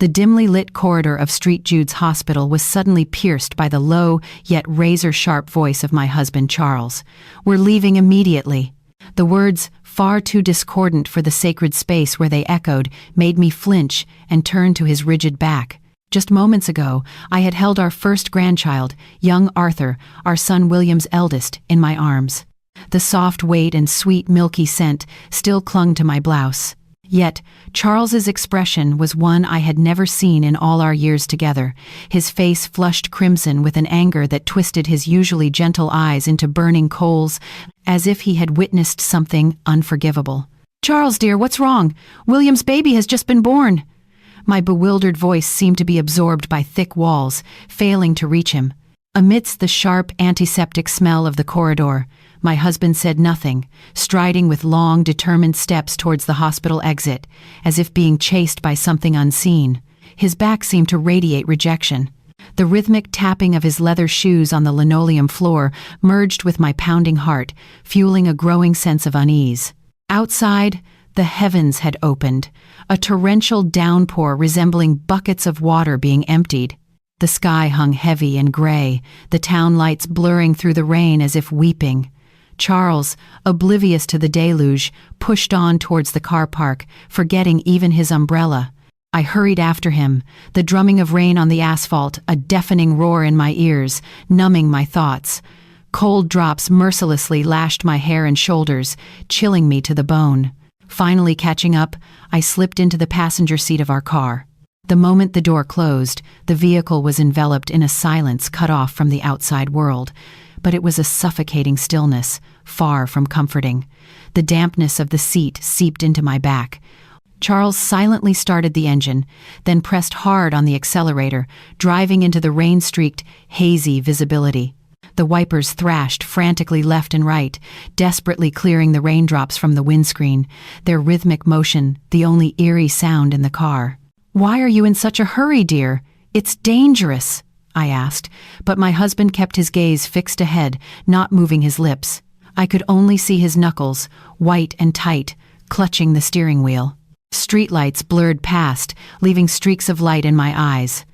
The dimly lit corridor of St. Jude's Hospital was suddenly pierced by the low, yet razor-sharp voice of my husband Charles. "We're leaving immediately." The words, far too discordant for the sacred space where they echoed, made me flinch and turn to his rigid back. Just moments ago, I had held our first grandchild, young Arthur, our son William's eldest, in my arms. The soft weight and sweet milky scent still clung to my blouse. Yet, Charles's expression was one I had never seen in all our years together. His face flushed crimson with an anger that twisted his usually gentle eyes into burning coals, as if he had witnessed something unforgivable. "Charles, dear, what's wrong? William's baby has just been born." My bewildered voice seemed to be absorbed by thick walls, failing to reach him. Amidst the sharp, antiseptic smell of the corridor, my husband said nothing, striding with long, determined steps towards the hospital exit, as if being chased by something unseen. His back seemed to radiate rejection. The rhythmic tapping of his leather shoes on the linoleum floor merged with my pounding heart, fueling a growing sense of unease. Outside, the heavens had opened, a torrential downpour resembling buckets of water being emptied. The sky hung heavy and gray, the town lights blurring through the rain as if weeping. Charles, oblivious to the deluge, pushed on towards the car park, forgetting even his umbrella. I hurried after him, the drumming of rain on the asphalt, a deafening roar in my ears, numbing my thoughts. Cold drops mercilessly lashed my hair and shoulders, chilling me to the bone. Finally catching up, I slipped into the passenger seat of our car. The moment the door closed, the vehicle was enveloped in a silence cut off from the outside world. But it was a suffocating stillness, far from comforting. The dampness of the seat seeped into my back. Charles silently started the engine, then pressed hard on the accelerator, driving into the rain-streaked, hazy visibility. The wipers thrashed frantically left and right, desperately clearing the raindrops from the windscreen, their rhythmic motion the only eerie sound in the car. "Why are you in such a hurry, dear? It's dangerous," I asked, but my husband kept his gaze fixed ahead, not moving his lips. I could only see his knuckles, white and tight, clutching the steering wheel. Streetlights blurred past, leaving streaks of light in my eyes.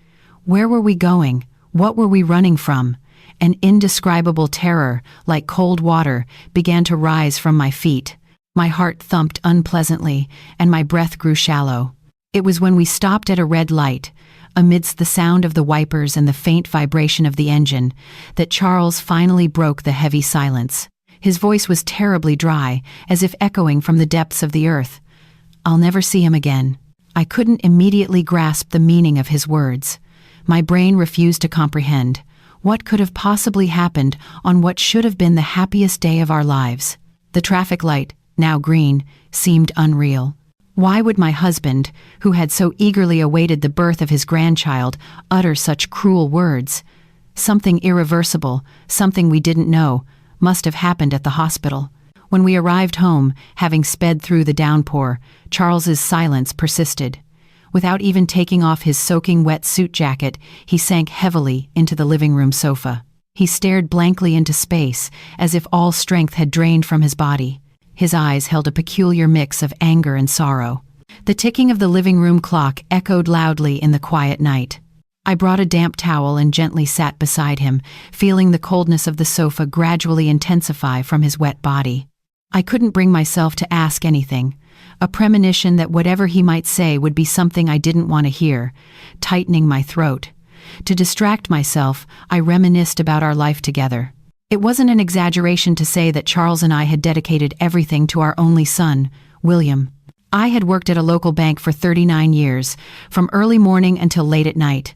Where were we going? What were we running from? An indescribable terror, like cold water, began to rise from my feet. My heart thumped unpleasantly, and my breath grew shallow. It was when we stopped at a red light, amidst the sound of the wipers and the faint vibration of the engine, that Charles finally broke the heavy silence. His voice was terribly dry, as if echoing from the depths of the earth. "I'll never see him again." I couldn't immediately grasp the meaning of his words. My brain refused to comprehend. What could have possibly happened on what should have been the happiest day of our lives? The traffic light, now green, seemed unreal. Why would my husband, who had so eagerly awaited the birth of his grandchild, utter such cruel words? Something irreversible, something we didn't know, must have happened at the hospital. When we arrived home, having sped through the downpour, Charles's silence persisted. Without even taking off his soaking wet suit jacket, he sank heavily into the living room sofa. He stared blankly into space, as if all strength had drained from his body. His eyes held a peculiar mix of anger and sorrow. The ticking of the living room clock echoed loudly in the quiet night. I brought a damp towel and gently sat beside him, feeling the coldness of the sofa gradually intensify from his wet body. I couldn't bring myself to ask anything, a premonition that whatever he might say would be something I didn't want to hear, tightening my throat. To distract myself, I reminisced about our life together. It wasn't an exaggeration to say that Charles and I had dedicated everything to our only son, William. I had worked at a local bank for 39 years, from early morning until late at night.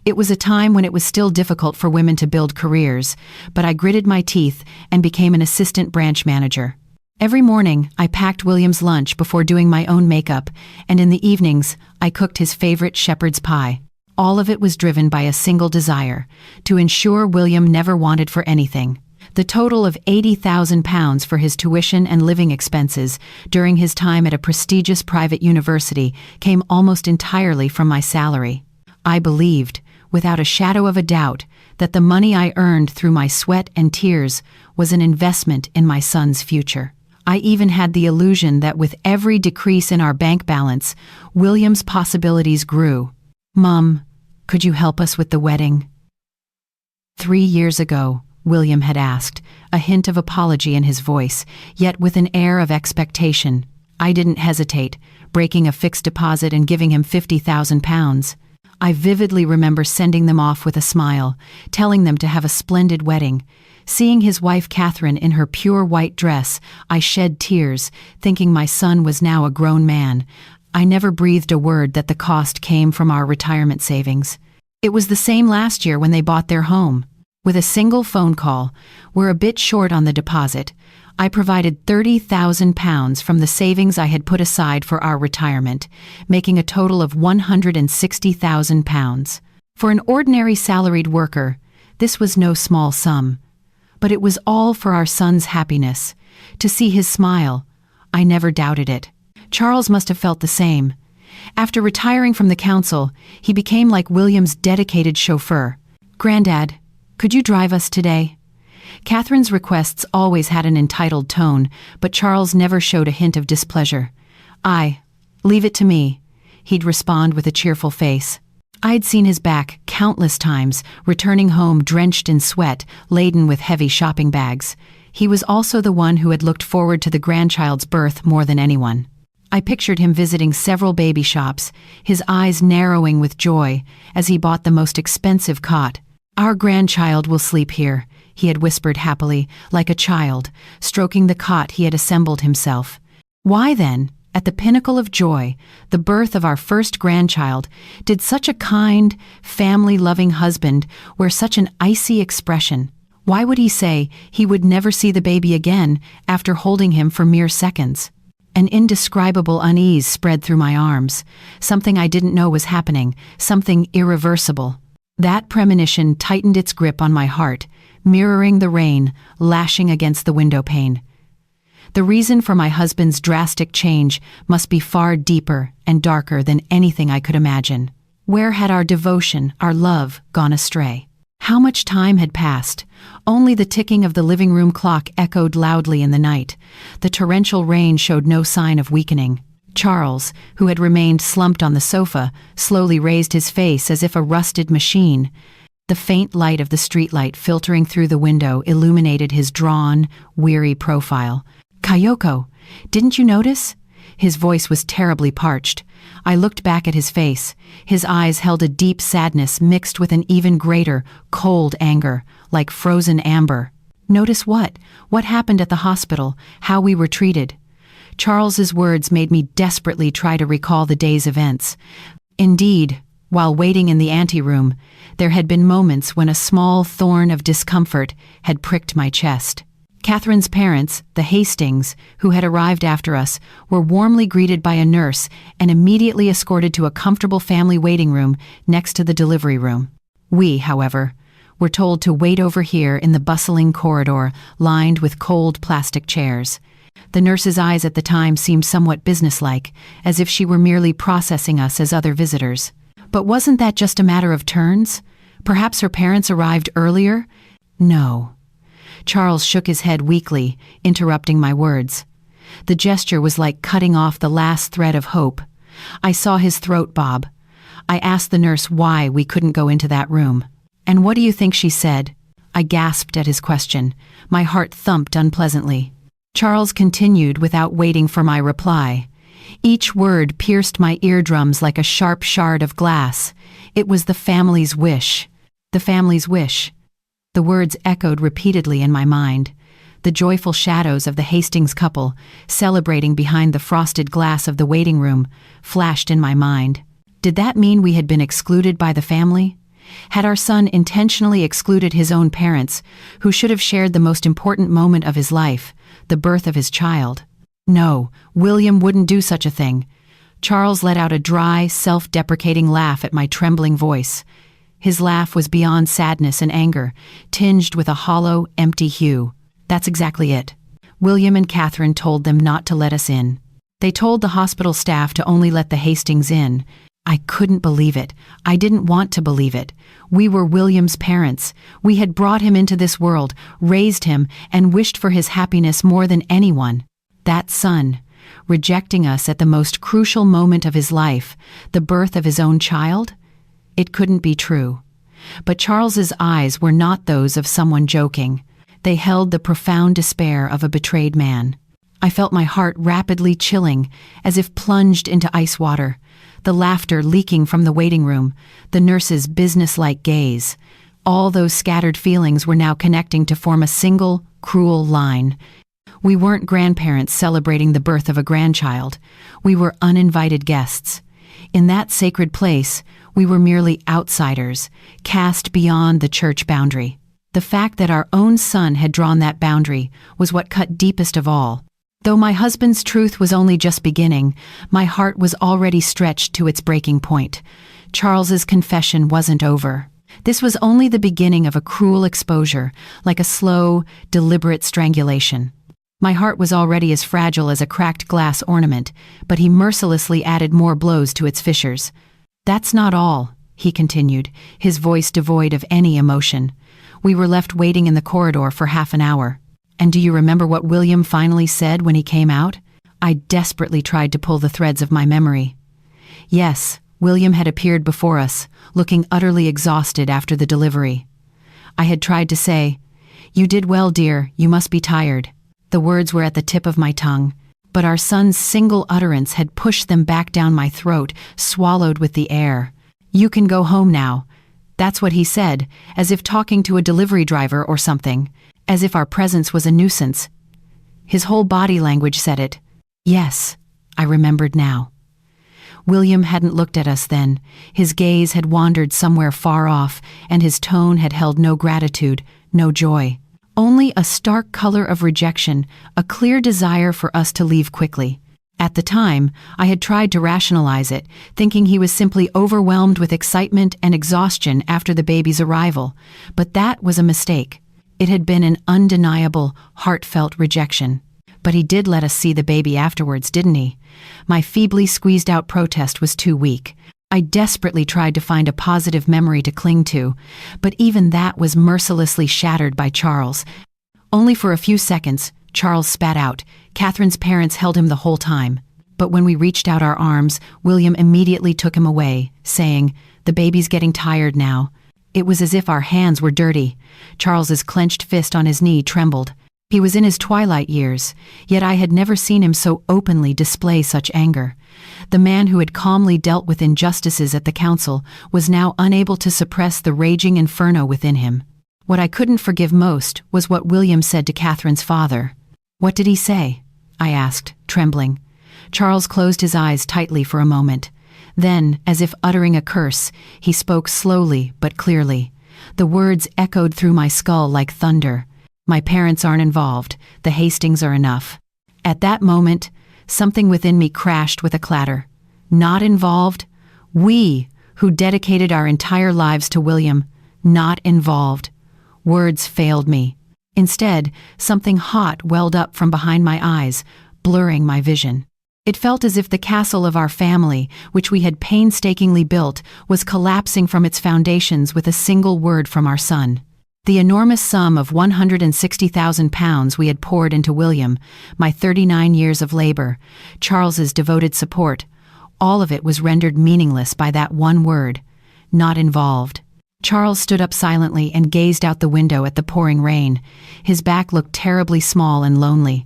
It was a time when it was still difficult for women to build careers, but I gritted my teeth and became an assistant branch manager. Every morning, I packed William's lunch before doing my own makeup, and in the evenings, I cooked his favorite shepherd's pie. All of it was driven by a single desire, to ensure William never wanted for anything. The total of £80,000 for his tuition and living expenses during his time at a prestigious private university came almost entirely from my salary. I believed, without a shadow of a doubt, that the money I earned through my sweat and tears was an investment in my son's future. I even had the illusion that with every decrease in our bank balance, William's possibilities grew. "Mom, could you help us with the wedding?" 3 years ago, William had asked, a hint of apology in his voice, yet with an air of expectation. I didn't hesitate, breaking a fixed deposit and giving him £50,000. I vividly remember sending them off with a smile, telling them to have a splendid wedding. Seeing his wife Catherine in her pure white dress, I shed tears, thinking my son was now a grown man. I never breathed a word that the cost came from our retirement savings. It was the same last year when they bought their home. With a single phone call, we're a bit short on the deposit. I provided £30,000 from the savings I had put aside for our retirement, making a total of £160,000. For an ordinary salaried worker, this was no small sum. But it was all for our son's happiness. To see his smile, I never doubted it. Charles must have felt the same. After retiring from the council, he became like William's dedicated chauffeur. "Grandad, could you drive us today?" Catherine's requests always had an entitled tone, but Charles never showed a hint of displeasure. "Leave it to me," he'd respond with a cheerful face. I'd seen his back countless times, returning home drenched in sweat, laden with heavy shopping bags. He was also the one who had looked forward to the grandchild's birth more than anyone. I pictured him visiting several baby shops, his eyes narrowing with joy as he bought the most expensive cot. "Our grandchild will sleep here," he had whispered happily, like a child, stroking the cot he had assembled himself. Why then, at the pinnacle of joy, the birth of our first grandchild, did such a kind, family-loving husband wear such an icy expression? Why would he say he would never see the baby again after holding him for mere seconds? An indescribable unease spread through my arms, something I didn't know was happening, something irreversible. That premonition tightened its grip on my heart, mirroring the rain lashing against the window pane. The reason for my husband's drastic change must be far deeper and darker than anything I could imagine. Where had our devotion, our love, gone astray? How much time had passed? Only the ticking of the living room clock echoed loudly in the night. The torrential rain showed no sign of weakening. Charles, who had remained slumped on the sofa, slowly raised his face as if a rusted machine. The faint light of the streetlight filtering through the window illuminated his drawn, weary profile. "Kayoko, didn't you notice?" His voice was terribly parched. I looked back at his face. His eyes held a deep sadness mixed with an even greater, cold anger, like frozen amber. "Notice what? What happened at the hospital? How we were treated?" Charles's words made me desperately try to recall the day's events. Indeed, while waiting in the anteroom, there had been moments when a small thorn of discomfort had pricked my chest. Catherine's parents, the Hastings, who had arrived after us, were warmly greeted by a nurse and immediately escorted to a comfortable family waiting room next to the delivery room. We, however, were told to wait over here in the bustling corridor lined with cold plastic chairs. The nurse's eyes at the time seemed somewhat businesslike, as if she were merely processing us as other visitors. But wasn't that just a matter of turns? Perhaps her parents arrived earlier? No. Charles shook his head weakly, interrupting my words. The gesture was like cutting off the last thread of hope. I saw his throat bob. I asked the nurse why we couldn't go into that room. "And what do you think she said?" I gasped at his question. My heart thumped unpleasantly. Charles continued without waiting for my reply. Each word pierced my eardrums like a sharp shard of glass. It was the family's wish. The family's wish. The words echoed repeatedly in my mind. The joyful shadows of the Hastings couple, celebrating behind the frosted glass of the waiting room, flashed in my mind. Did that mean we had been excluded by the family? Had our son intentionally excluded his own parents, who should have shared the most important moment of his life, the birth of his child? No, William wouldn't do such a thing. Charles let out a dry, self-deprecating laugh at my trembling voice. His laugh was beyond sadness and anger, tinged with a hollow, empty hue. That's exactly it. William and Catherine told them not to let us in. They told the hospital staff to only let the Hastings in. I couldn't believe it. I didn't want to believe it. We were William's parents. We had brought him into this world, raised him, and wished for his happiness more than anyone. That son, rejecting us at the most crucial moment of his life, the birth of his own child? It couldn't be true. But Charles's eyes were not those of someone joking. They held the profound despair of a betrayed man. I felt my heart rapidly chilling, as if plunged into ice water, the laughter leaking from the waiting room, the nurse's businesslike gaze. All those scattered feelings were now connecting to form a single, cruel line. We weren't grandparents celebrating the birth of a grandchild. We were uninvited guests. In that sacred place, we were merely outsiders, cast beyond the church boundary. The fact that our own son had drawn that boundary was what cut deepest of all. Though my husband's truth was only just beginning, my heart was already stretched to its breaking point. Charles's confession wasn't over. This was only the beginning of a cruel exposure, like a slow, deliberate strangulation. My heart was already as fragile as a cracked glass ornament, but he mercilessly added more blows to its fissures. "That's not all," he continued, his voice devoid of any emotion. We were left waiting in the corridor for half an hour. And do you remember what William finally said when he came out? I desperately tried to pull the threads of my memory. Yes, William had appeared before us, looking utterly exhausted after the delivery. I had tried to say, "You did well, dear, you must be tired." The words were at the tip of my tongue, but our son's single utterance had pushed them back down my throat, swallowed with the air. "You can go home now." That's what he said, as if talking to a delivery driver or something, as if our presence was a nuisance. His whole body language said it. Yes, I remembered now. William hadn't looked at us then. His gaze had wandered somewhere far off, and his tone had held no gratitude, no joy. Only a stark color of rejection, a clear desire for us to leave quickly. At the time, I had tried to rationalize it, thinking he was simply overwhelmed with excitement and exhaustion after the baby's arrival, but that was a mistake. It had been an undeniable, heartfelt rejection. But he did let us see the baby afterwards, didn't he? My feebly squeezed-out protest was too weak. I desperately tried to find a positive memory to cling to, but even that was mercilessly shattered by Charles. Only for a few seconds, Charles spat out. Catherine's parents held him the whole time. But when we reached out our arms, William immediately took him away, saying, "The baby's getting tired now." It was as if our hands were dirty. Charles's clenched fist on his knee trembled. He was in his twilight years, yet I had never seen him so openly display such anger. The man who had calmly dealt with injustices at the council was now unable to suppress the raging inferno within him. What I couldn't forgive most was what William said to Catherine's father. "What did he say?" I asked, trembling. Charles closed his eyes tightly for a moment. Then, as if uttering a curse, he spoke slowly but clearly. The words echoed through my skull like thunder. "My parents aren't involved. The Hastings are enough." At that moment, something within me crashed with a clatter. Not involved? We, who dedicated our entire lives to William, not involved. Words failed me. Instead, something hot welled up from behind my eyes, blurring my vision. It felt as if the castle of our family, which we had painstakingly built, was collapsing from its foundations with a single word from our son. The enormous sum of £160,000 we had poured into William, my 39 years of labor, Charles's devoted support, all of it was rendered meaningless by that one word, not involved. Charles stood up silently and gazed out the window at the pouring rain. His back looked terribly small and lonely.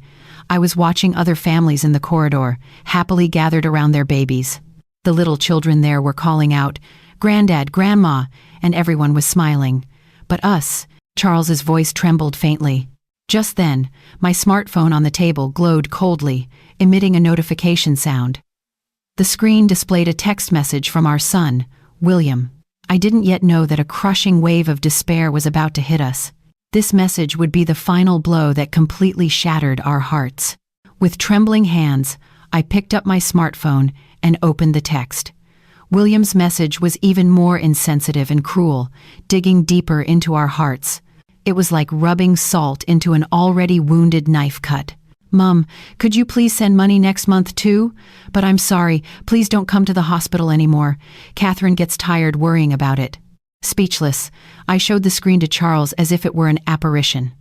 I was watching other families in the corridor, happily gathered around their babies. The little children there were calling out, "Granddad, Grandma," and everyone was smiling. But us, Charles's voice trembled faintly. Just then, my smartphone on the table glowed coldly, emitting a notification sound. The screen displayed a text message from our son, William. I didn't yet know that a crushing wave of despair was about to hit us. This message would be the final blow that completely shattered our hearts. With trembling hands, I picked up my smartphone and opened the text. William's message was even more insensitive and cruel, digging deeper into our hearts. It was like rubbing salt into an already wounded knife cut. "Mom, could you please send money next month too? But I'm sorry, please don't come to the hospital anymore. Catherine gets tired worrying about it." Speechless, I showed the screen to Charles as if it were an apparition.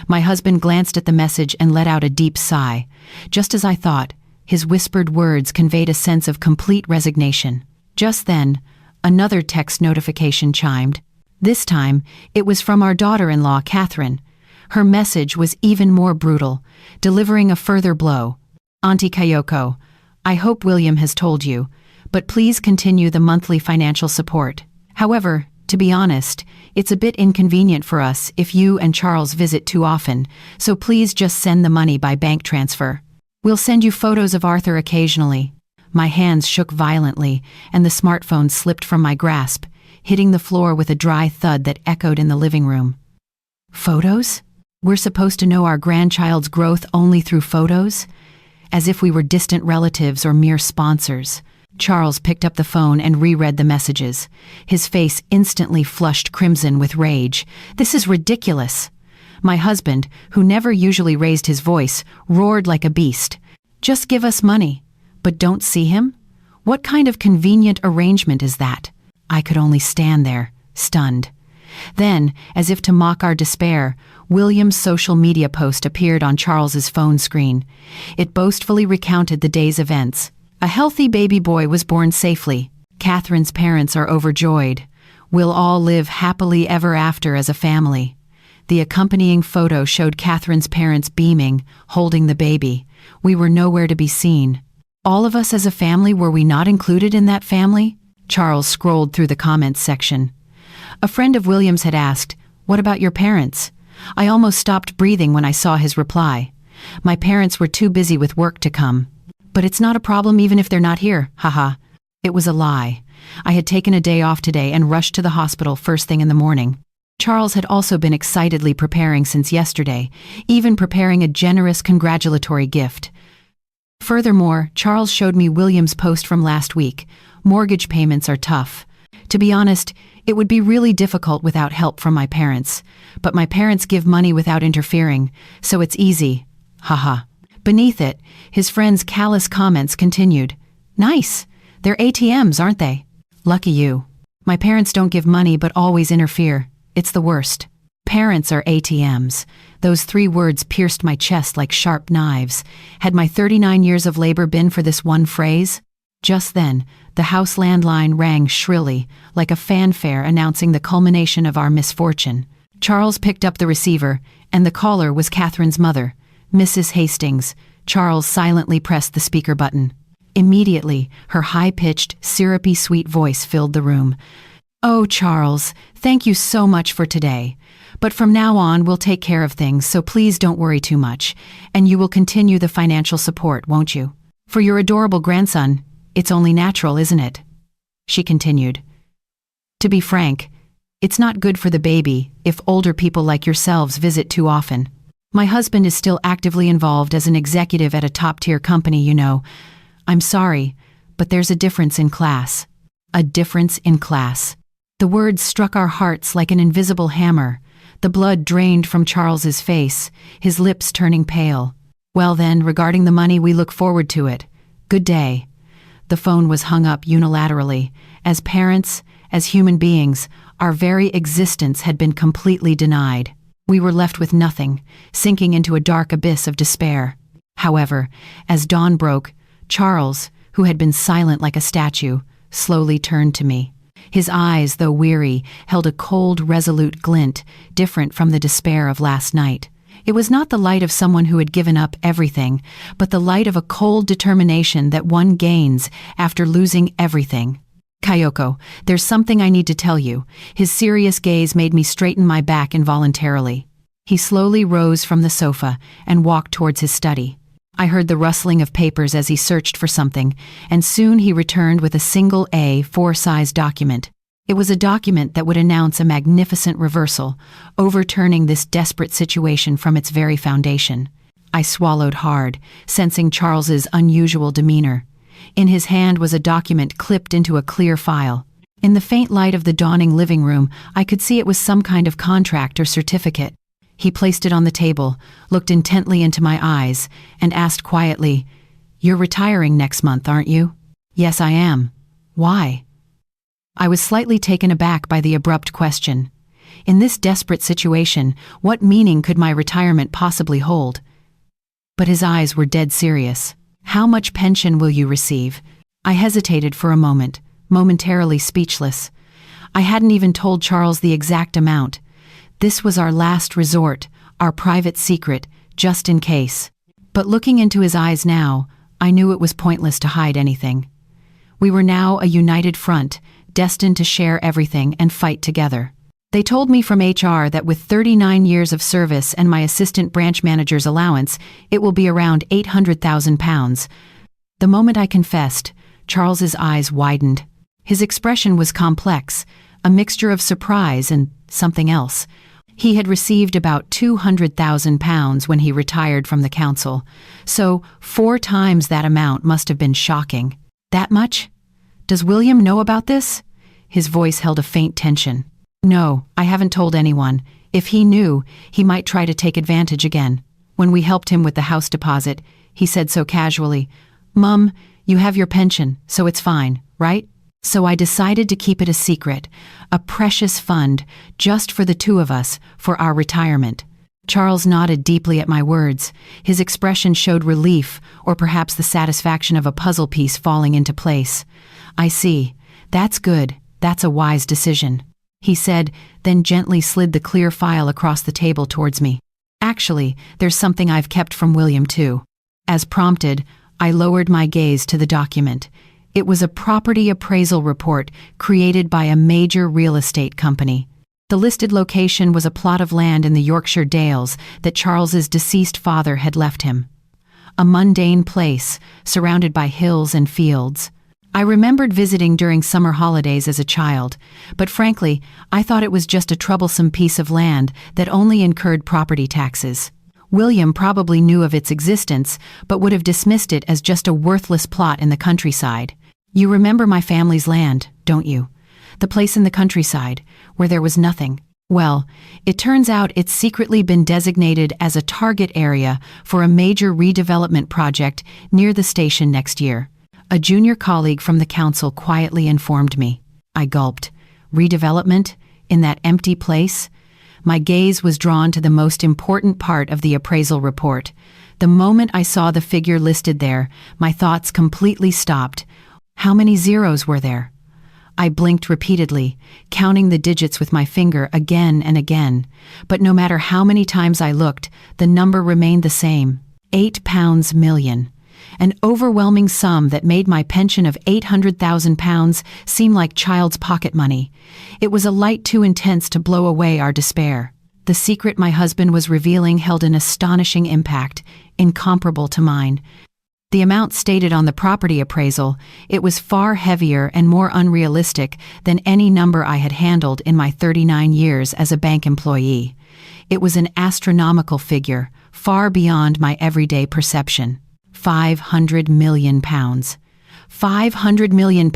My husband glanced at the message and let out a deep sigh. Just as I thought, his whispered words conveyed a sense of complete resignation. Just then, Another text notification chimed. This time, it was from our daughter-in-law, Catherine. Her message was even more brutal, delivering a further blow. Auntie Kayoko, I hope William has told you, but please continue the monthly financial support. However, to be honest, it's a bit inconvenient for us if you and Charles visit too often, so please just send the money by bank transfer. We'll send you photos of Arthur occasionally. My hands shook violently, and the smartphone slipped from my grasp, hitting the floor with a dry thud that echoed in the living room. Photos? We're supposed to know our grandchild's growth only through photos? As if we were distant relatives or mere sponsors. Charles picked up the phone and reread the messages. His face instantly flushed crimson with rage. This is ridiculous. My husband, who never usually raised his voice, roared like a beast. Just give us money. But don't see him? What kind of convenient arrangement is that? I could only stand there, stunned. Then, as if to mock our despair, William's social media post appeared on Charles's phone screen. It boastfully recounted the day's events. A healthy baby boy was born safely. Catherine's parents are overjoyed. We'll all live happily ever after as a family. The accompanying photo showed Catherine's parents beaming, holding the baby. We were nowhere to be seen. All of us as a family, were we not included in that family? Charles scrolled through the comments section. A friend of William's had asked, "What about your parents?" I almost stopped breathing when I saw his reply. My parents were too busy with work to come. But it's not a problem even if they're not here, haha. It was a lie. I had taken a day off today and rushed to the hospital first thing in the morning. Charles had also been excitedly preparing since yesterday, even preparing a generous congratulatory gift. Furthermore, Charles showed me William's post from last week. Mortgage payments are tough. To be honest, it would be really difficult without help from my parents. But my parents give money without interfering, so it's easy. Haha. Beneath it, his friend's callous comments continued. Nice. They're ATMs, aren't they? Lucky you. My parents don't give money but always interfere. It's the worst. Parents are ATMs. Those 3 words pierced my chest like sharp knives. Had my 39 years of labor been for this one phrase? Just then, the house landline rang shrilly, like a fanfare announcing the culmination of our misfortune. Charles picked up the receiver, and the caller was Catherine's mother, Mrs. Hastings. Charles silently pressed the speaker button. Immediately, her high-pitched, syrupy sweet voice filled the room. "Oh, Charles, thank you so much for today. But from now on, we'll take care of things, so please don't worry too much. And you will continue the financial support, won't you? For your adorable grandson, it's only natural, isn't it?" She continued. "To be frank, it's not good for the baby if older people like yourselves visit too often. My husband is still actively involved as an executive at a top-tier company, you know. I'm sorry, but there's a difference in class. A difference in class." The words struck our hearts like an invisible hammer. The blood drained from Charles's face, his lips turning pale. "Well then, regarding the money, we look forward to it. Good day." The phone was hung up unilaterally. As parents, as human beings, our very existence had been completely denied. We were left with nothing, sinking into a dark abyss of despair. However, as dawn broke, Charles, who had been silent like a statue, slowly turned to me. His eyes, though weary, held a cold, resolute glint, different from the despair of last night. It was not the light of someone who had given up everything, but the light of a cold determination that one gains after losing everything. "Kayoko, there's something I need to tell you." His serious gaze made me straighten my back involuntarily. He slowly rose from the sofa and walked towards his study. I heard the rustling of papers as he searched for something, and soon he returned with a single A4-size document. It was a document that would announce a magnificent reversal, overturning this desperate situation from its very foundation. I swallowed hard, sensing Charles's unusual demeanor. In his hand was a document clipped into a clear file. In the faint light of the dawning living room, I could see it was some kind of contract or certificate. He placed it on the table, looked intently into my eyes, and asked quietly, "You're retiring next month, aren't you?" "Yes, I am." "Why?" I was slightly taken aback by the abrupt question. In this desperate situation, what meaning could my retirement possibly hold? But his eyes were dead serious. "How much pension will you receive?" I hesitated for a moment, momentarily speechless. I hadn't even told Charles the exact amount. This was our last resort, our private secret, just in case. But looking into his eyes now, I knew it was pointless to hide anything. We were now a united front, destined to share everything and fight together. They told me from HR that with 39 years of service and my assistant branch manager's allowance, it will be around £800,000. The moment I confessed, Charles's eyes widened. His expression was complex, a mixture of surprise and something else. He had received about £200,000 when he retired from the council, so 4 times that amount must have been shocking. That much? Does William know about this? His voice held a faint tension. No, I haven't told anyone. If he knew, he might try to take advantage again. When we helped him with the house deposit, he said so casually, "Mum, you have your pension, so it's fine, right?" So I decided to keep it a secret, a precious fund, just for the two of us, for our retirement. Charles nodded deeply at my words. His expression showed relief, or perhaps the satisfaction of a puzzle piece falling into place. "I see. That's good. That's a wise decision," he said, then gently slid the clear file across the table towards me. "Actually, there's something I've kept from William too." As prompted, I lowered my gaze to the document. It was a property appraisal report created by a major real estate company. The listed location was a plot of land in the Yorkshire Dales that Charles's deceased father had left him. A mundane place, surrounded by hills and fields. I remembered visiting during summer holidays as a child, but frankly, I thought it was just a troublesome piece of land that only incurred property taxes. William probably knew of its existence, but would have dismissed it as just a worthless plot in the countryside. You remember my family's land, don't you? The place in the countryside, where there was nothing. Well, it turns out it's secretly been designated as a target area for a major redevelopment project near the station next year. A junior colleague from the council quietly informed me. I gulped. Redevelopment? In that empty place? My gaze was drawn to the most important part of the appraisal report. The moment I saw the figure listed there, my thoughts completely stopped. How many zeros were there? I blinked repeatedly, counting the digits with my finger again and again. But no matter how many times I looked, the number remained the same. £8 million. An overwhelming sum that made my pension of £800,000 seem like child's pocket money. It was a light too intense to blow away our despair. The secret my husband was revealing held an astonishing impact, incomparable to mine. The amount stated on the property appraisal, it was far heavier and more unrealistic than any number I had handled in my 39 years as a bank employee. It was an astronomical figure, far beyond my everyday perception. £500 million. £500 million?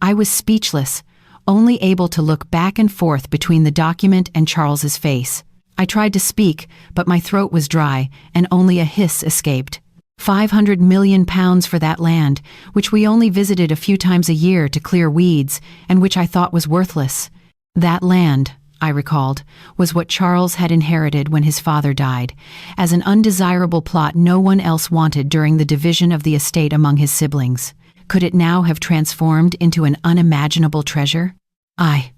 I was speechless, only able to look back and forth between the document and Charles's face. I tried to speak, but my throat was dry, and only a hiss escaped. £500 million for that land, which we only visited a few times a year to clear weeds, and which I thought was worthless. That land, I recalled, was what Charles had inherited when his father died, as an undesirable plot no one else wanted during the division of the estate among his siblings. Could it now have transformed into an unimaginable treasure? Aye.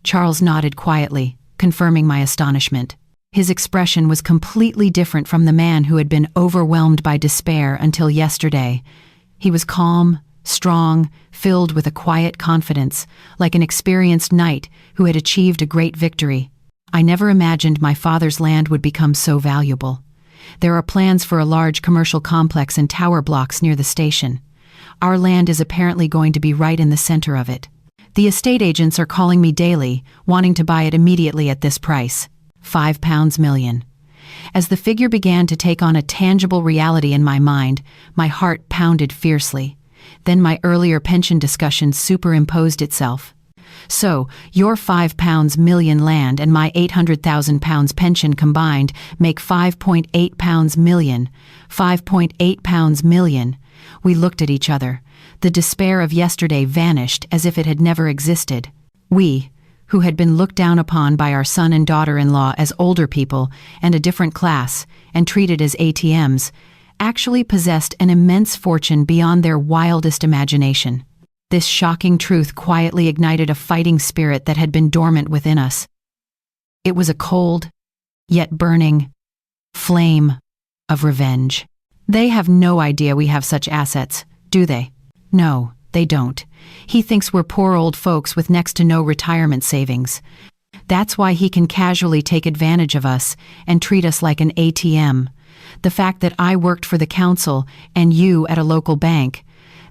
Charles nodded quietly, confirming my astonishment. His expression was completely different from the man who had been overwhelmed by despair until yesterday. He was calm, strong, filled with a quiet confidence, like an experienced knight who had achieved a great victory. I never imagined my father's land would become so valuable. There are plans for a large commercial complex and tower blocks near the station. Our land is apparently going to be right in the center of it. The estate agents are calling me daily, wanting to buy it immediately at this price. £5 million. As the figure began to take on a tangible reality in my mind, my heart pounded fiercely. Then my earlier pension discussion superimposed itself. So, your £5 million land and my £800,000 pension combined make £5.8 million. £5.8 million. We looked at each other. The despair of yesterday vanished as if it had never existed. We, who had been looked down upon by our son and daughter-in-law as older people and a different class, and treated as ATMs, actually possessed an immense fortune beyond their wildest imagination. This shocking truth quietly ignited a fighting spirit that had been dormant within us. It was a cold, yet burning, flame of revenge. They have no idea we have such assets, do they? No, they don't. He thinks we're poor old folks with next to no retirement savings. That's why he can casually take advantage of us and treat us like an ATM. The fact that I worked for the council and you at a local bank,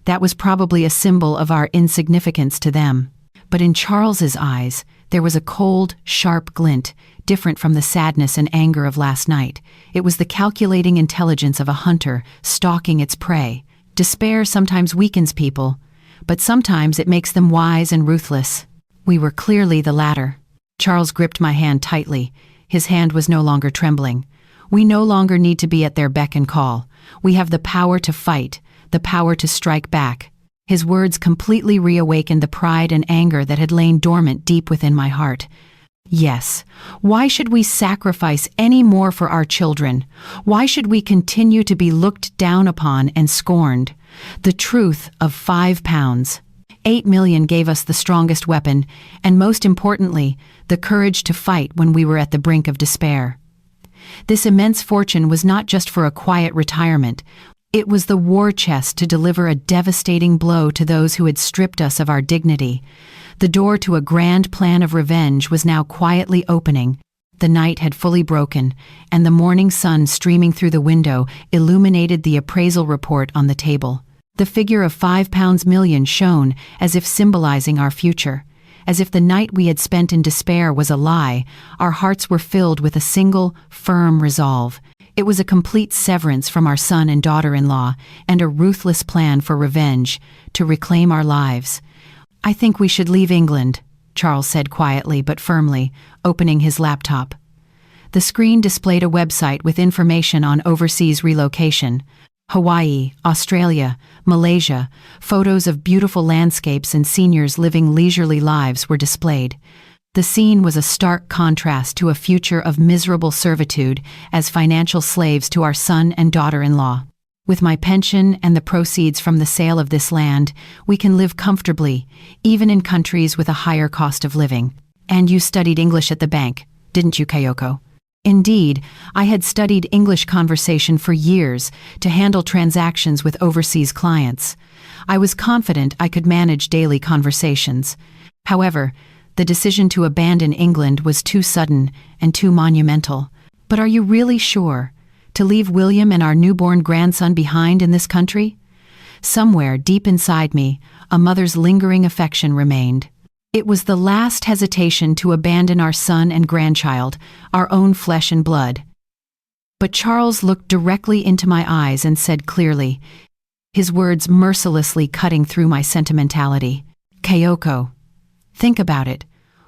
that was probably a symbol of our insignificance to them. But in Charles's eyes, there was a cold, sharp glint, different from the sadness and anger of last night. It was the calculating intelligence of a hunter stalking its prey. Despair sometimes weakens people, but sometimes it makes them wise and ruthless. We were clearly the latter. Charles gripped my hand tightly. His hand was no longer trembling. We no longer need to be at their beck and call. We have the power to fight, the power to strike back. His words completely reawakened the pride and anger that had lain dormant deep within my heart. Yes, why should we sacrifice any more for our children? Why should we continue to be looked down upon and scorned? The truth of £5. 8 million gave us the strongest weapon, and most importantly, the courage to fight when we were at the brink of despair. This immense fortune was not just for a quiet retirement. It was the war chest to deliver a devastating blow to those who had stripped us of our dignity. The door to a grand plan of revenge was now quietly opening. The night had fully broken, and the morning sun streaming through the window illuminated the appraisal report on the table. The figure of £5 million shone as if symbolizing our future. As if the night we had spent in despair was a lie, our hearts were filled with a single, firm resolve. It was a complete severance from our son and daughter-in-law, and a ruthless plan for revenge, to reclaim our lives. "I think we should leave England," Charles said quietly but firmly, opening his laptop. The screen displayed a website with information on overseas relocation. Hawaii, Australia, Malaysia, photos of beautiful landscapes and seniors living leisurely lives were displayed. The scene was a stark contrast to a future of miserable servitude as financial slaves to our son and daughter-in-law. With my pension and the proceeds from the sale of this land, we can live comfortably, even in countries with a higher cost of living. And you studied English at the bank, didn't you, Kayoko? Indeed, I had studied English conversation for years to handle transactions with overseas clients. I was confident I could manage daily conversations. However, the decision to abandon England was too sudden and too monumental. But are you really sure? To leave William and our newborn grandson behind in this country? Somewhere deep inside me, a mother's lingering affection remained. It was the last hesitation to abandon our son and grandchild, our own flesh and blood. But Charles looked directly into my eyes and said clearly, his words mercilessly cutting through my sentimentality, "Kayoko, think about it.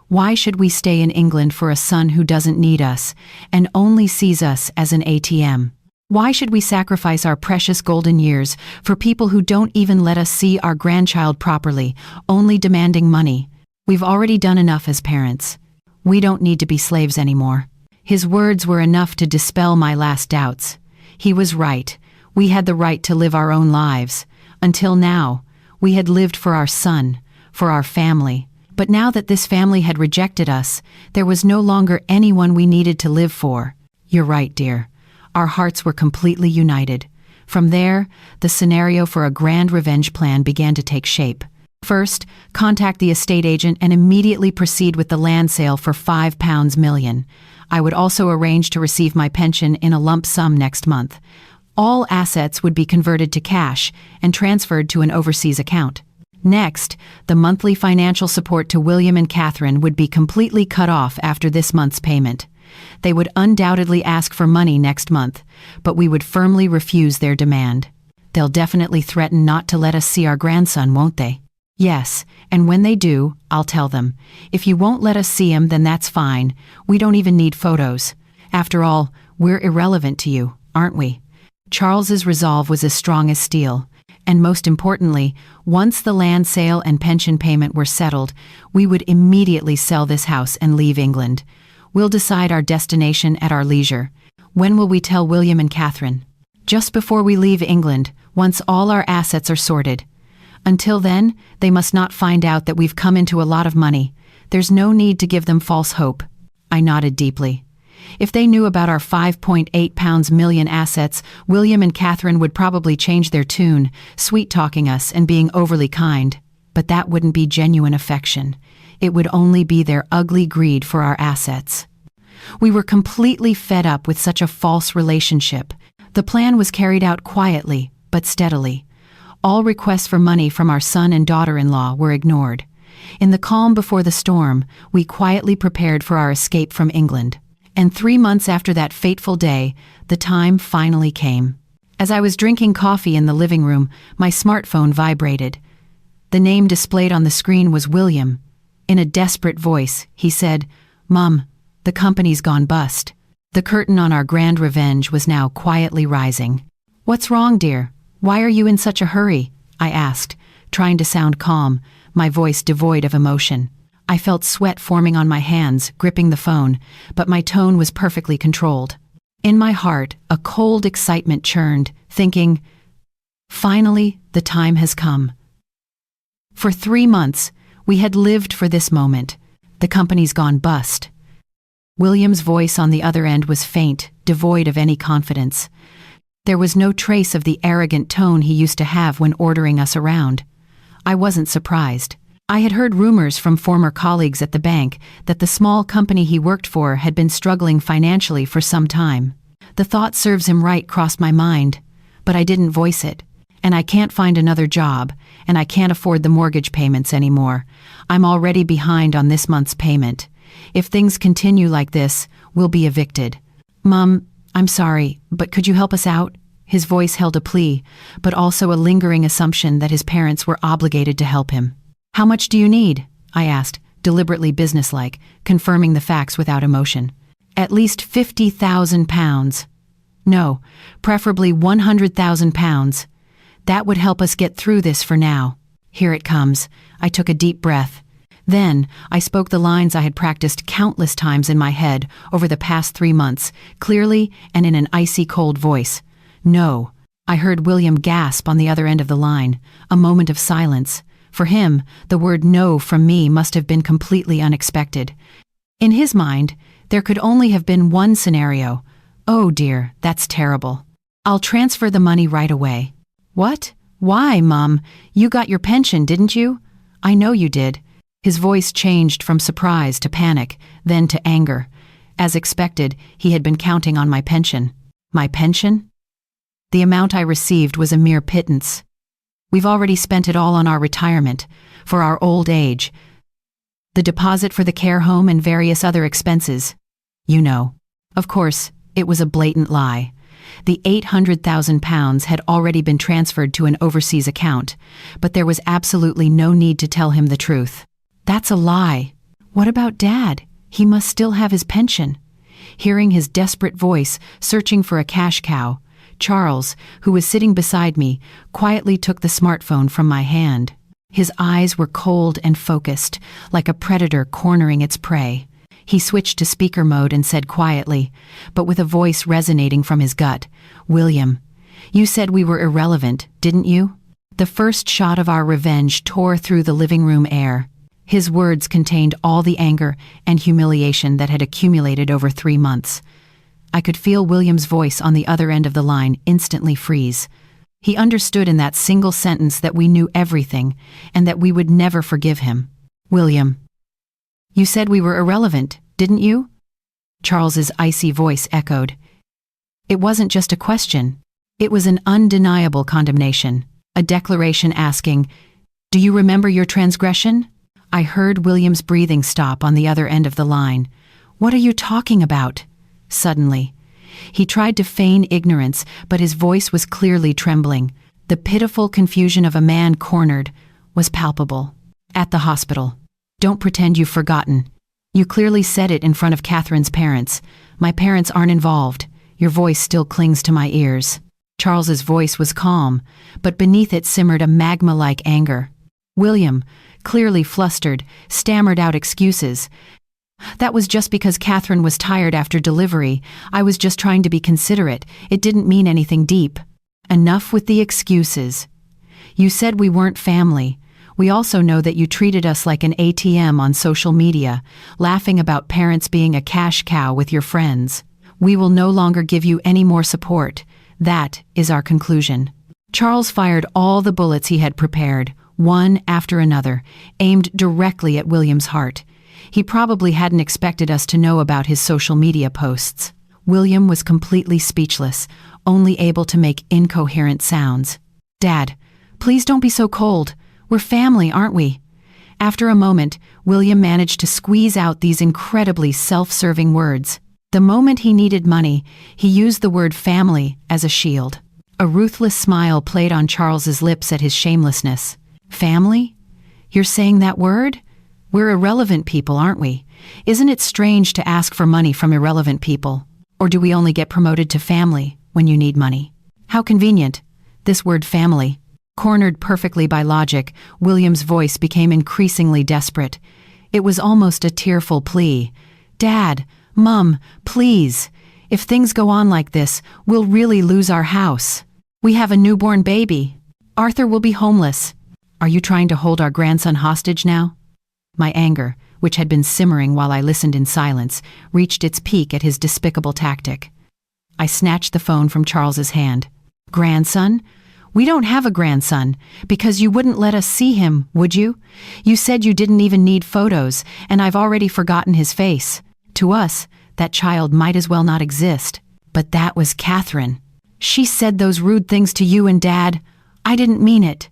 Why should we stay in England for a son who doesn't need us and only sees us as an ATM? Why should we sacrifice our precious golden years for people who don't even let us see our grandchild properly, only demanding money? We've already done enough as parents. We don't need to be slaves anymore." His words were enough to dispel my last doubts. He was right. We had the right to live our own lives. Until now, we had lived for our son, for our family. But now that this family had rejected us, there was no longer anyone we needed to live for. You're right, dear. Our hearts were completely united. From there, the scenario for a grand revenge plan began to take shape. First, contact the estate agent and immediately proceed with the land sale for £5 million. I would also arrange to receive my pension in a lump sum next month. All assets would be converted to cash and transferred to an overseas account. Next, the monthly financial support to William and Catherine would be completely cut off after this month's payment. They would undoubtedly ask for money next month, but we would firmly refuse their demand. They'll definitely threaten not to let us see our grandson, won't they? Yes, and when they do, I'll tell them. If you won't let us see him, then that's fine. We don't even need photos. After all, we're irrelevant to you, aren't we? Charles's resolve was as strong as steel. And most importantly, once the land sale and pension payment were settled, we would immediately sell this house and leave England. We'll decide our destination at our leisure. When will we tell William and Catherine? Just before we leave England, once all our assets are sorted. Until then, they must not find out that we've come into a lot of money. There's no need to give them false hope. I nodded deeply. If they knew about our 5.8 million assets, William and Catherine would probably change their tune, sweet-talking us and being overly kind. But that wouldn't be genuine affection. It would only be their ugly greed for our assets. We were completely fed up with such a false relationship. The plan was carried out quietly, but steadily. All requests for money from our son and daughter-in-law were ignored. In the calm before the storm, we quietly prepared for our escape from England. And 3 months after that fateful day, the time finally came. As I was drinking coffee in the living room, my smartphone vibrated. The name displayed on the screen was William. In a desperate voice, he said, "Mom, the company's gone bust." The curtain on our grand revenge was now quietly rising. "What's wrong, dear? Why are you in such a hurry?" I asked, trying to sound calm, my voice devoid of emotion. I felt sweat forming on my hands, gripping the phone, but my tone was perfectly controlled. In my heart, a cold excitement churned, thinking, finally, the time has come. For 3 months, we had lived for this moment. The company's gone bust. William's voice on the other end was faint, devoid of any confidence. There was no trace of the arrogant tone he used to have when ordering us around. I wasn't surprised. I had heard rumors from former colleagues at the bank that the small company he worked for had been struggling financially for some time. The thought serves him right crossed my mind, but I didn't voice it. And I can't find another job, and I can't afford the mortgage payments anymore. I'm already behind on this month's payment. If things continue like this, we'll be evicted. Mom, I'm sorry, but could you help us out? His voice held a plea, but also a lingering assumption that his parents were obligated to help him. How much do you need? I asked, deliberately businesslike, confirming the facts without emotion. At least £50,000. No, preferably £100,000. That would help us get through this for now. Here it comes. I took a deep breath. Then, I spoke the lines I had practiced countless times in my head over the past 3 months, clearly and in an icy cold voice. No. I heard William gasp on the other end of the line, a moment of silence. For him, the word no from me must have been completely unexpected. In his mind, there could only have been one scenario. Oh dear, that's terrible. I'll transfer the money right away. What? Why, Mom? You got your pension, didn't you? I know you did. His voice changed from surprise to panic, then to anger. As expected, he had been counting on my pension. My pension? The amount I received was a mere pittance. We've already spent it all on our retirement, for our old age. The deposit for the care home and various other expenses. You know. Of course, it was a blatant lie. The £800,000 had already been transferred to an overseas account, but there was absolutely no need to tell him the truth. That's a lie. What about Dad? He must still have his pension. Hearing his desperate voice, searching for a cash cow, Charles, who was sitting beside me, quietly took the smartphone from my hand. His eyes were cold and focused, like a predator cornering its prey. He switched to speaker mode and said quietly, but with a voice resonating from his gut, "William, you said we were irrelevant, didn't you?" The first shot of our revenge tore through the living room air. His words contained all the anger and humiliation that had accumulated over 3 months. I could feel William's voice on the other end of the line instantly freeze. He understood in that single sentence that we knew everything and that we would never forgive him. "William, you said we were irrelevant, didn't you?" Charles's icy voice echoed. It wasn't just a question. It was an undeniable condemnation, a declaration asking, "Do you remember your transgression?" I heard William's breathing stop on the other end of the line. "What are you talking about?" Suddenly, he tried to feign ignorance, but his voice was clearly trembling. The pitiful confusion of a man cornered was palpable. "At the hospital. Don't pretend you've forgotten. You clearly said it in front of Catherine's parents. My parents aren't involved. Your voice still clings to my ears." Charles's voice was calm, but beneath it simmered a magma-like anger. William, clearly flustered, stammered out excuses. "That was just because Catherine was tired after delivery. I was just trying to be considerate. It didn't mean anything deep." "Enough with the excuses. You said we weren't family. We also know that you treated us like an ATM on social media, laughing about parents being a cash cow with your friends. We will no longer give you any more support. That is our conclusion." Charles fired all the bullets he had prepared, one after another, aimed directly at William's heart. He probably hadn't expected us to know about his social media posts. William was completely speechless, only able to make incoherent sounds. "Dad, please don't be so cold. We're family, aren't we?" After a moment, William managed to squeeze out these incredibly self-serving words. The moment he needed money, he used the word family as a shield. A ruthless smile played on Charles's lips at his shamelessness. "Family? You're saying that word? We're irrelevant people, aren't we? Isn't it strange to ask for money from irrelevant people? Or do we only get promoted to family when you need money?" How convenient. This word family. Cornered perfectly by logic, William's voice became increasingly desperate. It was almost a tearful plea. "Dad, Mum, please. If things go on like this, we'll really lose our house. We have a newborn baby. Arthur will be homeless. Are you trying to hold our grandson hostage now?" My anger, which had been simmering while I listened in silence, reached its peak at his despicable tactic. I snatched the phone from Charles's hand. "Grandson? We don't have a grandson, because you wouldn't let us see him, would you? You said you didn't even need photos, and I've already forgotten his face. To us, that child might as well not exist. But that was Catherine. She said those rude things to you and Dad. I didn't mean it."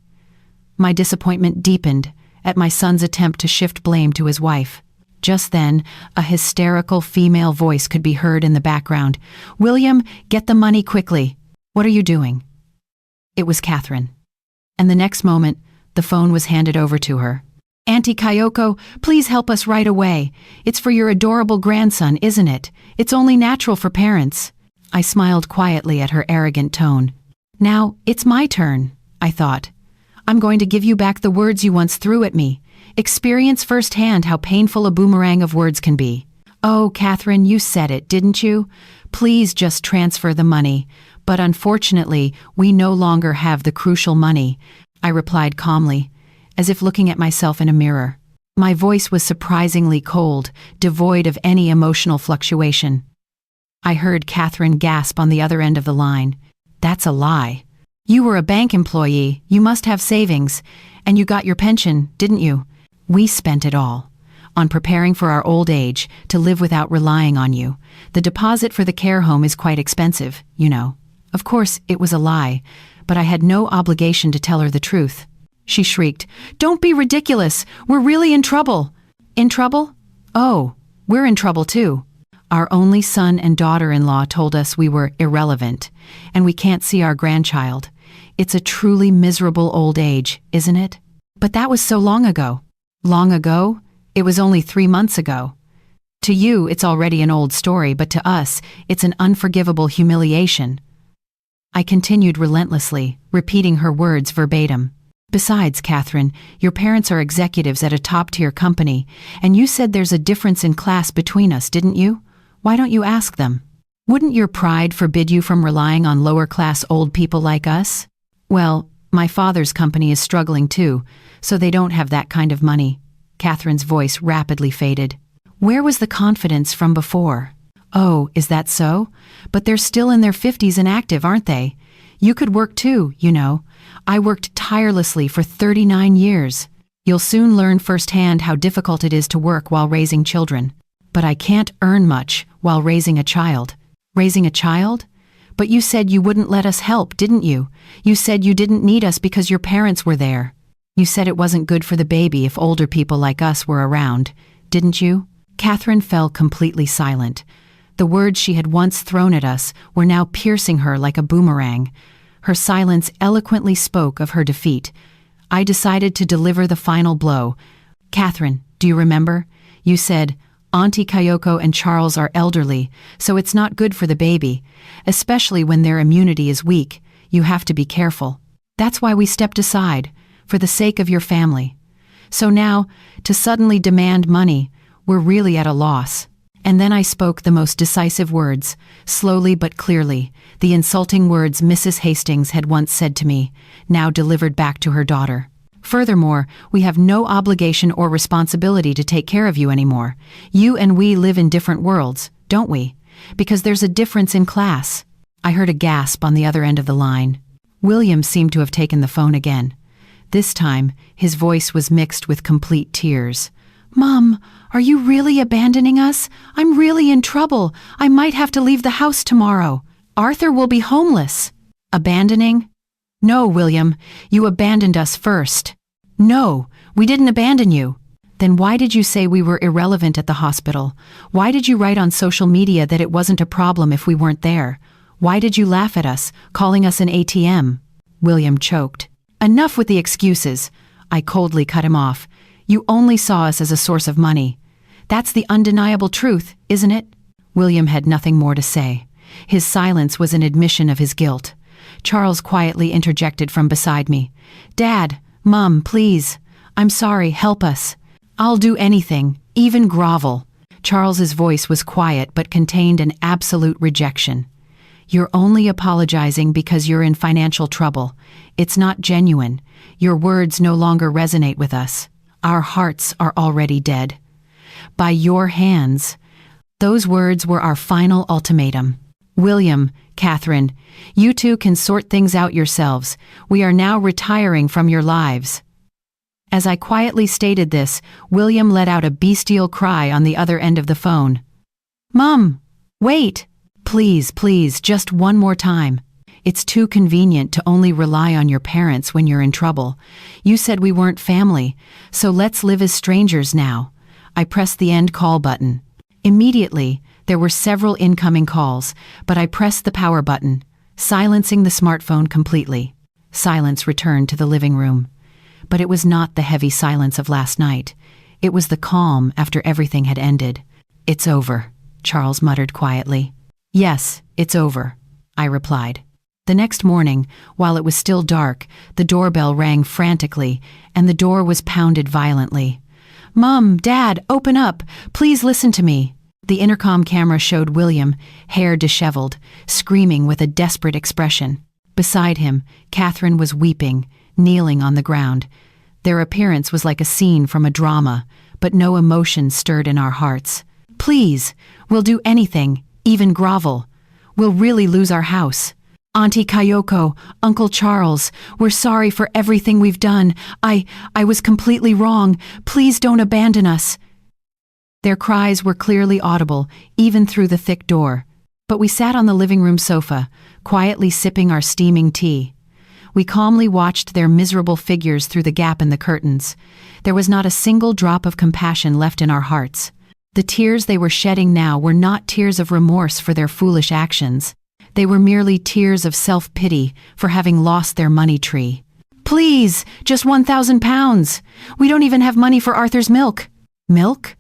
My disappointment deepened at my son's attempt to shift blame to his wife. Just then, a hysterical female voice could be heard in the background. "William, get the money quickly. What are you doing?" It was Catherine. And the next moment, the phone was handed over to her. "Auntie Kayoko, please help us right away. It's for your adorable grandson, isn't it? It's only natural for parents." I smiled quietly at her arrogant tone. "Now, it's my turn," I thought. "I'm going to give you back the words you once threw at me. Experience firsthand how painful a boomerang of words can be." "Oh, Catherine, you said it, didn't you? Please just transfer the money. But unfortunately, we no longer have the crucial money," I replied calmly, as if looking at myself in a mirror. My voice was surprisingly cold, devoid of any emotional fluctuation. I heard Catherine gasp on the other end of the line. "That's a lie. You were a bank employee, you must have savings, and you got your pension, didn't you? We spent it all on preparing for our old age, to live without relying on you. The deposit for the care home is quite expensive, you know." Of course, it was a lie, but I had no obligation to tell her the truth. She shrieked, "Don't be ridiculous! We're really in trouble!" "In trouble? Oh, we're in trouble too. Our only son and daughter-in-law told us we were irrelevant, and we can't see our grandchild. It's a truly miserable old age, isn't it? But that was so long ago." "Long ago? It was only 3 months ago. To you, it's already an old story, but to us, it's an unforgivable humiliation." I continued relentlessly, repeating her words verbatim. "Besides, Catherine, your parents are executives at a top-tier company, and you said there's a difference in class between us, didn't you? Why don't you ask them? Wouldn't your pride forbid you from relying on lower-class old people like us?" "Well, my father's company is struggling too, so they don't have that kind of money." Catherine's voice rapidly faded. "Where was the confidence from before?" "Oh, is that so? But they're still in their 50s and active, aren't they? You could work too, you know. I worked tirelessly for 39 years. You'll soon learn firsthand how difficult it is to work while raising children." "But I can't earn much while raising a child." "Raising a child? But you said you wouldn't let us help, didn't you? You said you didn't need us because your parents were there. You said it wasn't good for the baby if older people like us were around, didn't you?" Catherine fell completely silent. The words she had once thrown at us were now piercing her like a boomerang. Her silence eloquently spoke of her defeat. I decided to deliver the final blow. "Catherine, do you remember? You said, Auntie Kayoko and Charles are elderly, so it's not good for the baby. Especially when their immunity is weak. You have to be careful. That's why we stepped aside, for the sake of your family. So now, to suddenly demand money, we're really at a loss. And then I spoke the most decisive words, slowly but clearly, the insulting words Mrs. Hastings had once said to me, now delivered back to her daughter. Furthermore, we have no obligation or responsibility to take care of you anymore. You and we live in different worlds, don't we? Because there's a difference in class. I heard a gasp on the other end of the line. William seemed to have taken the phone again. This time, his voice was mixed with complete tears. "Mom, are you really abandoning us? I'm really in trouble. I might have to leave the house tomorrow. Arthur will be homeless." "Abandoning? No, William, you abandoned us first." "No, we didn't abandon you." "Then why did you say we were irrelevant at the hospital? Why did you write on social media that it wasn't a problem if we weren't there? Why did you laugh at us, calling us an ATM?" William choked. "Enough with the excuses." I coldly cut him off. "You only saw us as a source of money. That's the undeniable truth, isn't it?" William had nothing more to say. His silence was an admission of his guilt. Charles quietly interjected from beside me. "Dad, Mom, please. I'm sorry, help us. I'll do anything, even grovel." Charles's voice was quiet but contained an absolute rejection. "You're only apologizing because you're in financial trouble. It's not genuine. Your words no longer resonate with us. Our hearts are already dead. By your hands." Those words were our final ultimatum. "William, Catherine, you two can sort things out yourselves. We are now retiring from your lives." As I quietly stated this, William let out a bestial cry on the other end of the phone. "Mom, wait! Please, please, just one more time. It's too convenient to only rely on your parents when you're in trouble. You said we weren't family, so let's live as strangers now." I pressed the end call button. Immediately, there were several incoming calls, but I pressed the power button, silencing the smartphone completely. Silence returned to the living room. But it was not the heavy silence of last night. It was the calm after everything had ended. "It's over," Charles muttered quietly. "Yes, it's over," I replied. The next morning, while it was still dark, the doorbell rang frantically, and the door was pounded violently. "Mom, Dad, open up! Please listen to me!" The intercom camera showed William, hair disheveled, screaming with a desperate expression. Beside him, Catherine was weeping, kneeling on the ground. Their appearance was like a scene from a drama, but no emotion stirred in our hearts. "Please, we'll do anything, even grovel. We'll really lose our house. Auntie Kayoko, Uncle Charles, we're sorry for everything we've done. I was completely wrong. Please don't abandon us." Their cries were clearly audible, even through the thick door. But we sat on the living room sofa, quietly sipping our steaming tea. We calmly watched their miserable figures through the gap in the curtains. There was not a single drop of compassion left in our hearts. The tears they were shedding now were not tears of remorse for their foolish actions. They were merely tears of self-pity for having lost their money tree. "Please, just £1,000. We don't even have money for Arthur's milk." "Milk?"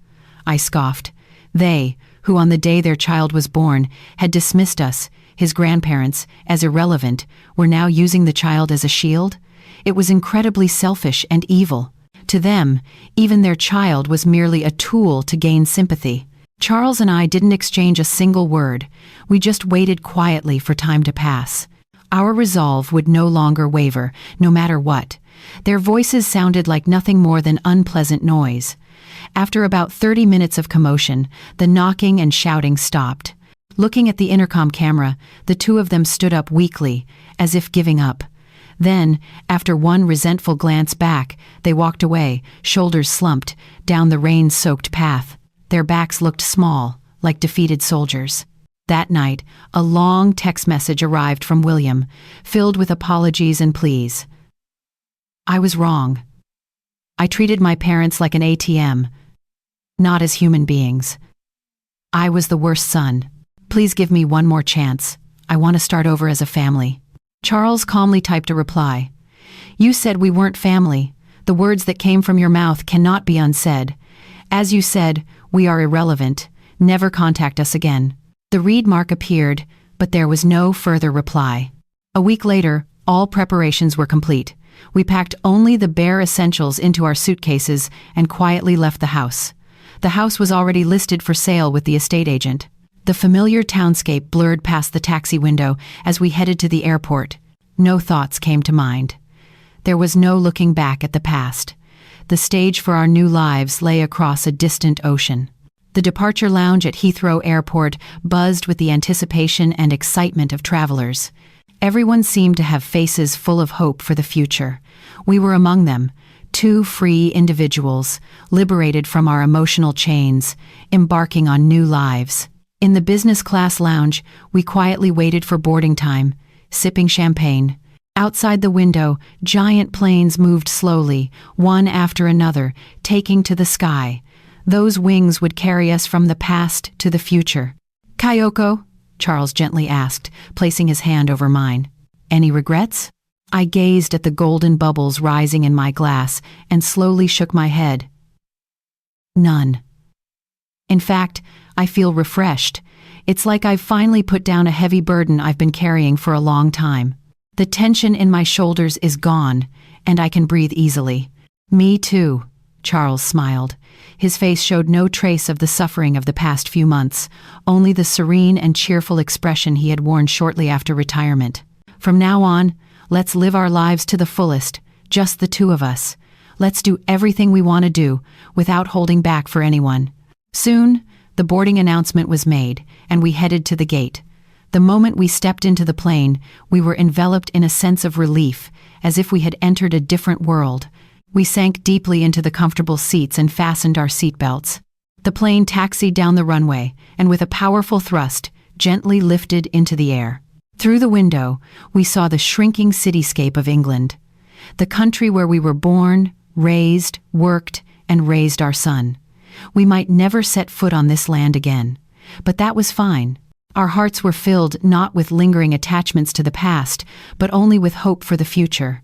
I scoffed. They, who on the day their child was born, had dismissed us, his grandparents, as irrelevant, were now using the child as a shield? It was incredibly selfish and evil. To them, even their child was merely a tool to gain sympathy. Charles and I didn't exchange a single word. We just waited quietly for time to pass. Our resolve would no longer waver, no matter what. Their voices sounded like nothing more than unpleasant noise. After about 30 minutes of commotion, the knocking and shouting stopped. Looking at the intercom camera, the two of them stood up weakly, as if giving up. Then, after one resentful glance back, they walked away, shoulders slumped, down the rain-soaked path. Their backs looked small, like defeated soldiers. That night, a long text message arrived from William, filled with apologies and pleas. I was wrong. I treated my parents like an ATM, not as human beings. I was the worst son. Please give me one more chance. I want to start over as a family. Charles calmly typed a reply. You said we weren't family. The words that came from your mouth cannot be unsaid. As you said, we are irrelevant. Never contact us again. The read mark appeared, but there was no further reply. A week later, all preparations were complete. We packed only the bare essentials into our suitcases and quietly left the house. The house was already listed for sale with the estate agent. The familiar townscape blurred past the taxi window as we headed to the airport. No thoughts came to mind. There was no looking back at the past. The stage for our new lives lay across a distant ocean. The departure lounge at Heathrow Airport buzzed with the anticipation and excitement of travelers. Everyone seemed to have faces full of hope for the future. We were among them, two free individuals, liberated from our emotional chains, embarking on new lives. In the business class lounge, we quietly waited for boarding time, sipping champagne. Outside the window, giant planes moved slowly, one after another, taking to the sky. Those wings would carry us from the past to the future. "Kayoko?" Charles gently asked, placing his hand over mine. "Any regrets?" I gazed at the golden bubbles rising in my glass and slowly shook my head. None. In fact, I feel refreshed. It's like I've finally put down a heavy burden I've been carrying for a long time. The tension in my shoulders is gone, and I can breathe easily. "Me too," Charles smiled. His face showed no trace of the suffering of the past few months, only the serene and cheerful expression he had worn shortly after retirement. "From now on, let's live our lives to the fullest, just the two of us. Let's do everything we want to do, without holding back for anyone." Soon, the boarding announcement was made, and we headed to the gate. The moment we stepped into the plane, we were enveloped in a sense of relief, as if we had entered a different world. We sank deeply into the comfortable seats and fastened our seatbelts. The plane taxied down the runway, and with a powerful thrust, gently lifted into the air. Through the window, we saw the shrinking cityscape of England, the country where we were born, raised, worked, and raised our son. We might never set foot on this land again, but that was fine. Our hearts were filled not with lingering attachments to the past, but only with hope for the future.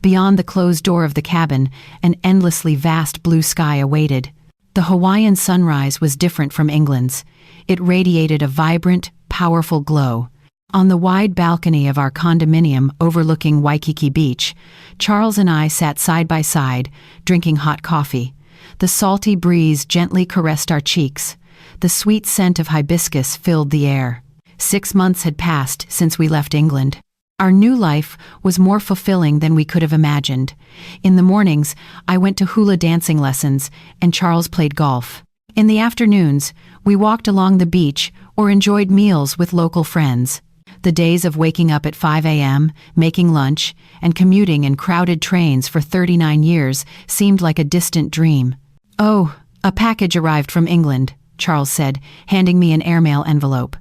Beyond the closed door of the cabin, an endlessly vast blue sky awaited. The Hawaiian sunrise was different from England's. It radiated a vibrant, powerful glow. On the wide balcony of our condominium overlooking Waikiki Beach, Charles and I sat side by side, drinking hot coffee. The salty breeze gently caressed our cheeks. The sweet scent of hibiscus filled the air. 6 months had passed since we left England. Our new life was more fulfilling than we could have imagined. In the mornings, I went to hula dancing lessons, and Charles played golf. In the afternoons, we walked along the beach or enjoyed meals with local friends. The days of waking up at 5 a.m., making lunch, and commuting in crowded trains for 39 years seemed like a distant dream. "Oh, a package arrived from England," Charles said, handing me an airmail envelope.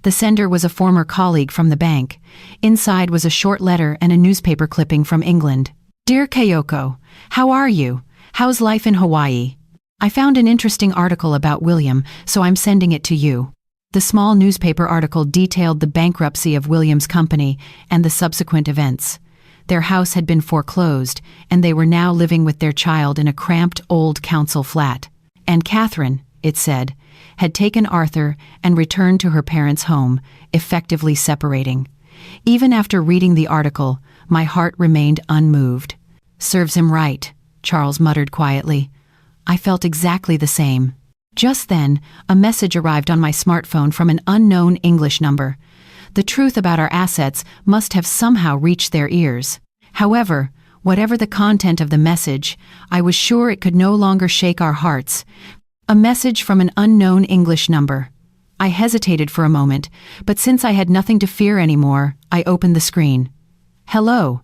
The sender was a former colleague from the bank. Inside was a short letter and a newspaper clipping from England. "Dear Kayoko, how are you? How's life in Hawaii? I found an interesting article about William, so I'm sending it to you." The small newspaper article detailed the bankruptcy of William's company and the subsequent events. Their house had been foreclosed, and they were now living with their child in a cramped old council flat. And Catherine, it said, had taken Arthur and returned to her parents' home, effectively separating. Even after reading the article, my heart remained unmoved. "Serves him right," Charles muttered quietly. I felt exactly the same. Just then, a message arrived on my smartphone from an unknown English number. The truth about our assets must have somehow reached their ears. However, whatever the content of the message, I was sure it could no longer shake our hearts. A message from an unknown English number. I hesitated for a moment, but since I had nothing to fear anymore, I opened the screen. "Hello.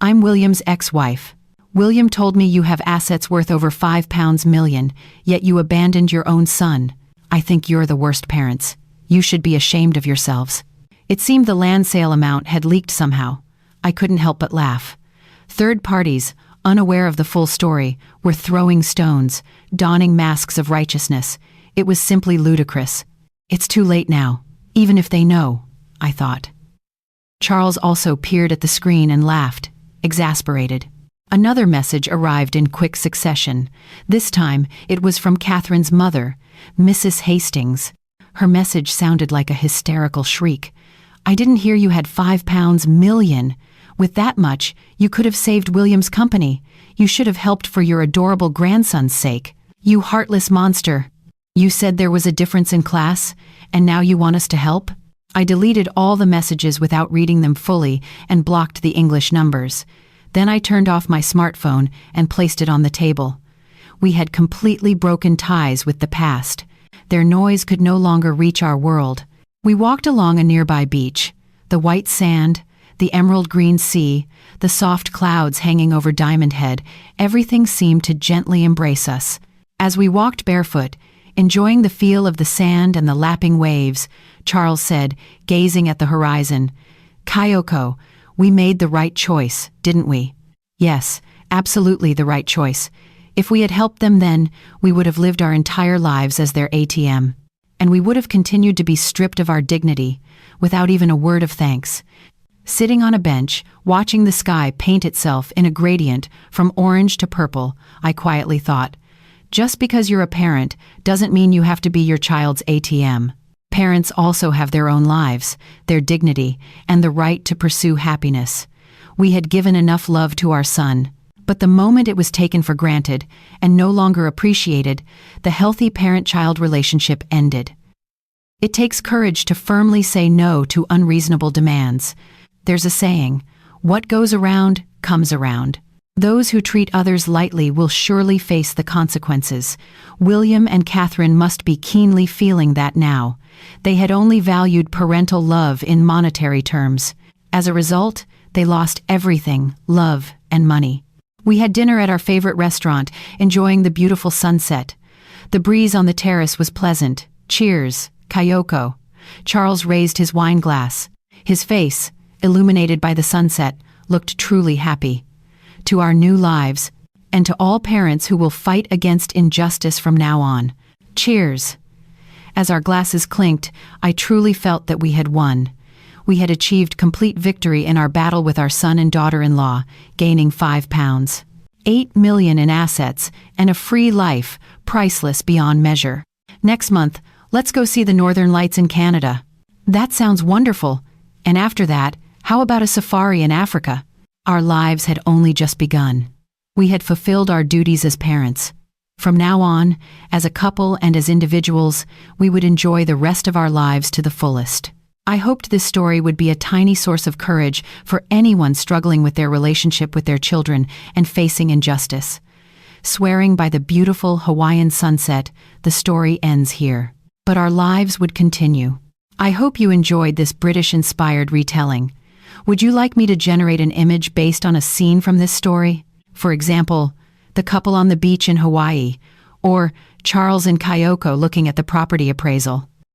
I'm William's ex-wife. William told me you have assets worth over £5 million, yet you abandoned your own son. I think you're the worst parents. You should be ashamed of yourselves." It seemed the land sale amount had leaked somehow. I couldn't help but laugh. Third parties, unaware of the full story, were throwing stones, donning masks of righteousness. It was simply ludicrous. It's too late now, even if they know, I thought. Charles also peered at the screen and laughed, exasperated. Another message arrived in quick succession. This time, it was from Catherine's mother, Mrs. Hastings. Her message sounded like a hysterical shriek. "I didn't hear you had £5 million. With that much, you could have saved William's company. You should have helped for your adorable grandson's sake. You heartless monster. You said there was a difference in class, and now you want us to help? I deleted all the messages without reading them fully and blocked the English numbers. Then I turned off my smartphone and placed it on the table. We had completely broken ties with the past. Their noise could no longer reach our world. We walked along a nearby beach. The white sand, the emerald green sea, the soft clouds hanging over Diamond Head, everything seemed to gently embrace us. As we walked barefoot, enjoying the feel of the sand and the lapping waves, Charles said, gazing at the horizon, "Kayoko, we made the right choice, didn't we?" "Yes, absolutely the right choice. If we had helped them then, we would have lived our entire lives as their ATM. And we would have continued to be stripped of our dignity, without even a word of thanks." Sitting on a bench, watching the sky paint itself in a gradient from orange to purple, I quietly thought, just because you're a parent doesn't mean you have to be your child's ATM. Parents also have their own lives, their dignity, and the right to pursue happiness. We had given enough love to our son, but the moment it was taken for granted and no longer appreciated, the healthy parent-child relationship ended. It takes courage to firmly say no to unreasonable demands. There's a saying, "What goes around, comes around." Those who treat others lightly will surely face the consequences. William and Catherine must be keenly feeling that now. They had only valued parental love in monetary terms. As a result, they lost everything, love and money. We had dinner at our favorite restaurant, enjoying the beautiful sunset. The breeze on the terrace was pleasant. Cheers, Kayoko. Charles raised his wine glass. His face, illuminated by the sunset, looked truly happy. To our new lives, and to all parents who will fight against injustice from now on. Cheers. As our glasses clinked, I truly felt that we had won. We had achieved complete victory in our battle with our son and daughter-in-law, gaining £5, 8 million in assets, and a free life, priceless beyond measure. Next month, let's go see the Northern Lights in Canada. That sounds wonderful. And after that, how about a safari in Africa? Our lives had only just begun. We had fulfilled our duties as parents. From now on, as a couple and as individuals, we would enjoy the rest of our lives to the fullest. I hoped this story would be a tiny source of courage for anyone struggling with their relationship with their children and facing injustice. Swearing by the beautiful Hawaiian sunset, the story ends here. But our lives would continue. I hope you enjoyed this British-inspired retelling. Would you like me to generate an image based on a scene from this story? For example, the couple on the beach in Hawaii, or Charles and Kayoko looking at the property appraisal.